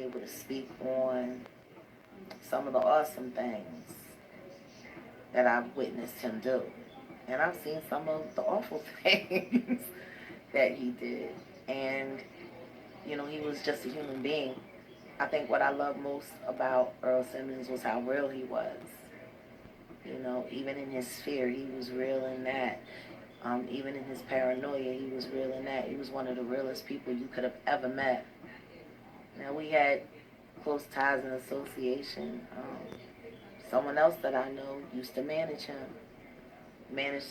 able to speak on some of the awesome things that I've witnessed him do. And I've seen some of the awful things that he did. And, he was just a human being. I think what I love most about Earl Simmons was how real he was. Even in his fear, he was real in that. Even in his paranoia, he was real in that. He was one of the realest people you could have ever met. Now, we had close ties and association. Someone else that I know used to managed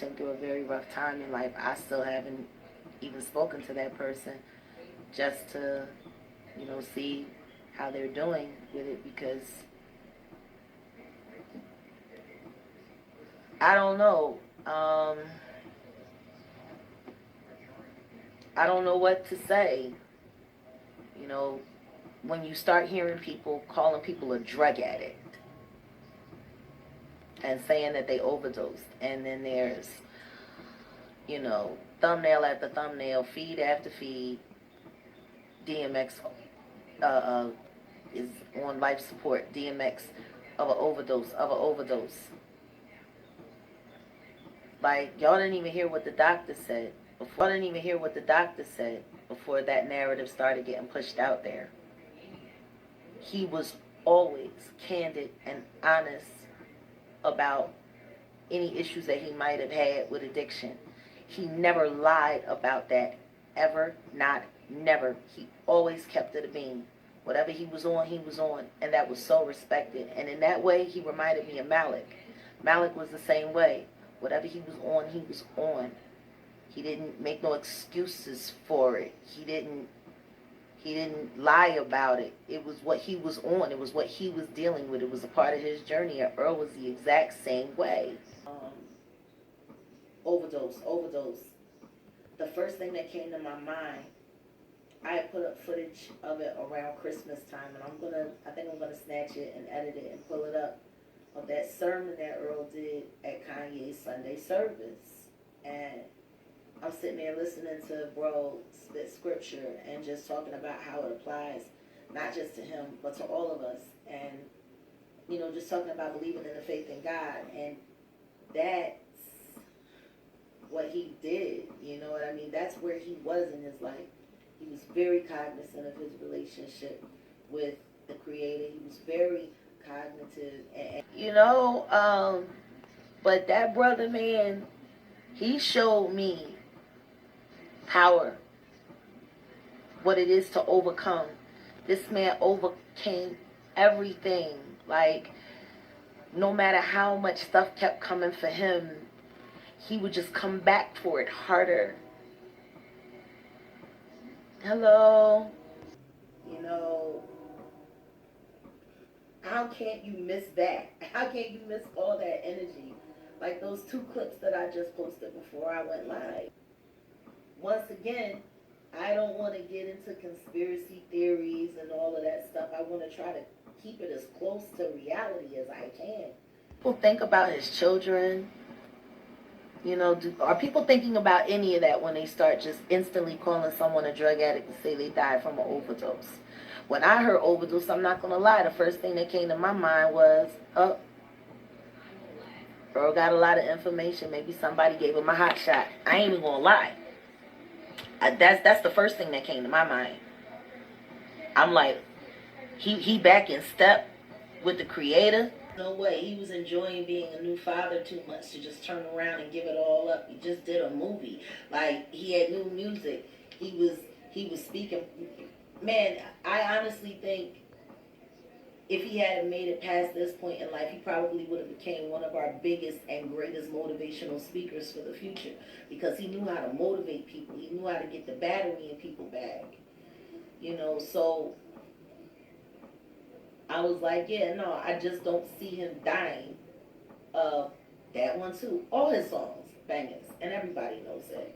him through a very rough time in life. I still haven't even spoken to that person just to, see how they're doing with it, because I don't know. I don't know what to say. When you start hearing people calling people a drug addict and saying that they overdosed, and then there's, thumbnail after thumbnail, feed after feed, DMX is on life support, DMX of an overdose. Like, y'all didn't even hear what the doctor said. Before that narrative started getting pushed out there. He was always candid and honest about any issues that he might have had with addiction. He never lied about that, ever, not never. He always kept it a bean. Whatever he was on, and that was so respected. And in that way, he reminded me of Malik. Malik was the same way. Whatever he was on. He didn't make no excuses for it. He didn't lie about it. It was what he was on. It was what he was dealing with. It was a part of his journey. And Earl was the exact same way. Overdose. The first thing that came to my mind, I had put up footage of it around Christmas time, and I think I'm gonna snatch it and edit it and pull it up, of that sermon that Earl did at Kanye's Sunday service. And I'm sitting there listening to bro spit scripture and just talking about how it applies not just to him but to all of us, and just talking about believing in the faith in God. And that's what he did, you know what I mean? That's where he was in his life. He was very cognizant of his relationship with the Creator. He was very cognitive, but that brother, man, he showed me power, what it is to overcome. This man overcame everything. Like, no matter how much stuff kept coming for him, he would just come back for it harder. Hello. How can't you miss that? How can't you miss all that energy? Like those 2 clips that I just posted before I went live. Once again, I don't want to get into conspiracy theories and all of that stuff. I want to try to keep it as close to reality as I can. People think about his children. Are people thinking about any of that when they start just instantly calling someone a drug addict and say they died from an overdose? When I heard overdose, I'm not going to lie, the first thing that came to my mind was, Earl got a lot of information. Maybe somebody gave him a hot shot. I ain't even going to lie. That's the first thing that came to my mind. I'm like, he back in step with the Creator. No way. He was enjoying being a new father too much to just turn around and give it all up. He just did a movie. Like, he had new music. He was speaking. Man, I honestly think if he hadn't made it past this point in life, he probably would have became one of our biggest and greatest motivational speakers for the future, because he knew how to motivate people. He knew how to get the battery in people's bag. So I was like, yeah, no, I just don't see him dying. That one too. All his songs, bangers, and everybody knows that.